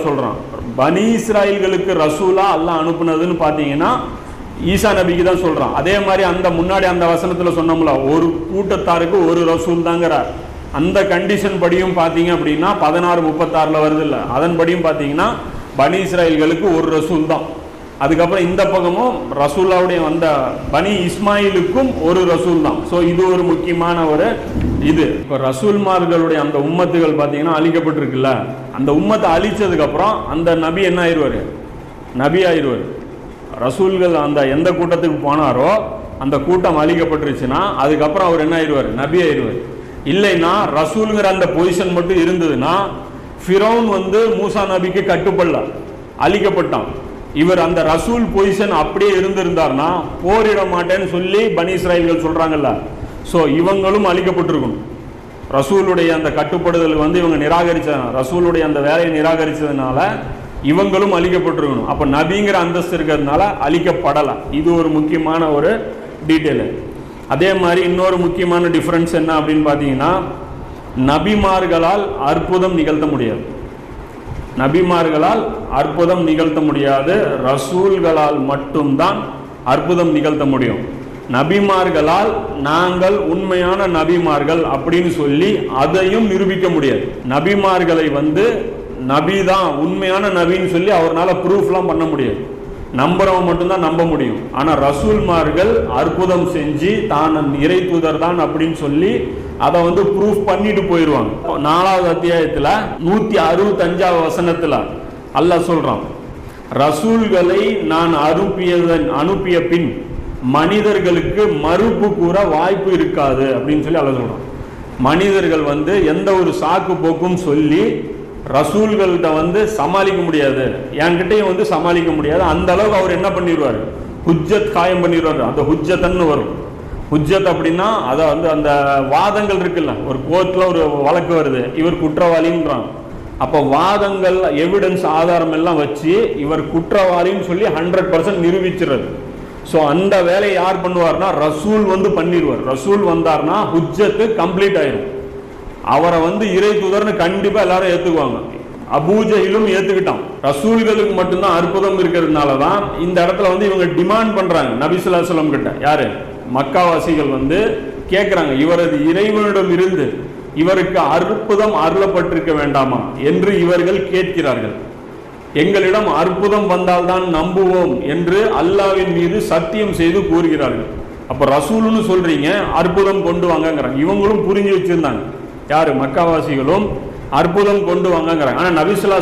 சொல்றான். பனி இஸ்ராயல்களுக்கு ரசூலா அல்லாஹ் அனுப்புனதுன்னு பார்த்தீங்கன்னா ஈசா நபிக்கு தான் சொல்றான். அதே மாதிரி அந்த முன்னாடி அந்த வசனத்துல சொன்னோம்ல, ஒரு கூட்டத்தாருக்கு ஒரு ரசூல் தாங்கிறார். அந்த கண்டிஷன் படியும் பார்த்தீங்க அப்படின்னா 16:36 வருது இல்லை, அதன்படியும் பார்த்தீங்கன்னா பனி இஸ்ராயல்களுக்கு ஒரு ரசூல் தான். அதுக்கப்புறம் இந்த பக்கமும் ரசூல்லாவுடைய அந்த பனி இஸ்மாயிலுக்கும் ஒரு ரசூல் தான். ஸோ இது ஒரு முக்கியமான ஒரு இது. இப்போ ரசூல்மார்களுடைய அந்த உம்மத்துகள் பார்த்தீங்கன்னா அழிக்கப்பட்டிருக்குல்ல, அந்த உம்மத்தை அழிச்சதுக்கப்புறம் அந்த நபி என்ன ஆயிடுவார்? நபி ஆயிடுவார். ரசூல்கள் அந்த எந்த கூட்டத்துக்கு போனாரோ அந்த கூட்டம் அழிக்கப்பட்டுருச்சுன்னா அதுக்கப்புறம் அவர் என்ன ஆயிடுவார்? நபி ஆயிடுவார். இல்லைன்னா ரசூலுங்கிற அந்த பொசிஷன் மட்டும் இருந்ததுன்னா ஃபிரௌன் மூசா நபிக்கு கட்டுப்படல, அழிக்கப்பட்டான். இவர் அந்த ரசூல் பொசிஷன் அப்படியே இருந்திருந்தார்னா போரிட மாட்டேன்னு சொல்லி பனி இஸ்ராயல்கள் சொல்றாங்கல்ல, ஸோ இவங்களும் அழிக்கப்பட்டிருக்கணும். ரசூலுடைய அந்த கட்டுப்படுதல் இவங்க நிராகரிச்சதுனால, ரசூலுடைய அந்த வேலையை நிராகரிச்சதுனால இவங்களும் அழிக்கப்பட்டிருக்கணும். அப்போ நபிங்கிற அந்தஸ்து இருக்கிறதுனால அழிக்கப்படலை. இது ஒரு முக்கியமான ஒரு டீட்டெயிலு. அதே மாதிரி இன்னொரு முக்கியமான டிஃப்ரென்ஸ் என்ன அப்படின்னு பார்த்தீங்கன்னா, நபிமார்களால் அற்புதம் நிகழ்த்த முடியாது. நபிமார்களால் அற்புதம் நிகழ்த்த முடியாது, ரசூல்களால் மட்டும்தான் அற்புதம் நிகழ்த்த முடியும். நபிமார்களால் நாங்கள் உண்மையான நபிமார்கள் அப்படின்னு சொல்லி அதையும் நிரூபிக்க முடியாது. நபிமார்களை நபிதான் உண்மையான நபின்னு சொல்லி அவரால் ப்ரூஃப்லாம் பண்ண முடியாது. நம்புறவன் மட்டும்தான் நம்ப முடியும். ஆனால் ரசூல்மார்கள் அற்புதம் செஞ்சு தான் இறை தூதர் தான் அப்படின்னு சொல்லி அதை ப்ரூஃப் பண்ணிட்டு போயிடுவாங்க. 4வது அத்தியாயத்தில் 165வது வசனத்தில் அல்லாஹ் சொல்றான், ரசூல்களை நான் அனுப்பிய பின் மனிதர்களுக்கு மறுப்பு கூற வாய்ப்பு இருக்காது அப்படின்னு சொல்லி அல்லாஹ் சொல்றான். மனிதர்கள் எந்த ஒரு சாக்கு போக்கும் சொல்லி ரசூல்கள்கிட்ட சமாளிக்க முடியாது, என்கிட்டையும் சமாளிக்க முடியாது. அந்த அளவுக்கு அவர் என்ன பண்ணிடுவார்? ஹுஜ்ஜத் காயம் பண்ணிடுவார். அந்த ஹுஜ்ஜத்தன்னு வரும். ஹுஜ்ஜத் அப்படின்னா அதை அந்த வாதங்கள் இருக்குல்ல, ஒரு கோர்ட்டில் ஒரு வழக்கு வருது, இவர் குற்றவாளின்றான். அப்போ வாதங்கள் எவிடன்ஸ் ஆதாரம் எல்லாம் வச்சு இவர் குற்றவாளின்னு சொல்லி 100% நிரூபிச்சிடுறது. ஸோ அந்த வேலையை யார் பண்ணுவார்னா ரசூல் பண்ணிடுவார். ரசூல் வந்தார்னா ஹுஜ்ஜத்து கம்ப்ளீட் ஆயிடும். அவரை இறை தூதர்னு கண்டிப்பா எல்லாரும் ஏத்துக்குவாங்க. அபூஜஹிலும் ஏத்துக்கிட்டான். ரசூல்களுக்கு மட்டும்தான் அற்புதம் இருக்கிறதுனால தான் இந்த இடத்துல இவங்க டிமாண்ட் பண்றாங்க நபி ஸல்லல்லாஹு அலைஹி வஸல்லம் கிட்ட. யாரு? மக்காவாசிகள் கேட்கிறாங்க, இவரது இறைவனிடம் இருந்து இவருக்கு அற்புதம் அருளப்பட்டிருக்க வேண்டாமா என்று இவர்கள் கேட்கிறார்கள். எங்களிடம் அற்புதம் வந்தால்தான் நம்புவோம் என்று அல்லாஹ்வின் மீது சத்தியம் செய்து கூறுகிறார்கள். அப்ப ரசூல்னு சொல்றீங்க, அற்புதம் கொண்டு வாங்கங்கிறாங்க. இவங்களும் புரிஞ்சு வச்சிருந்தாங்க, யாரு? மக்காவாசிகளும் அற்புதம் கொண்டு வாங்கங்கிறாங்க. ஆனா நபி ஸல்லல்லாஹு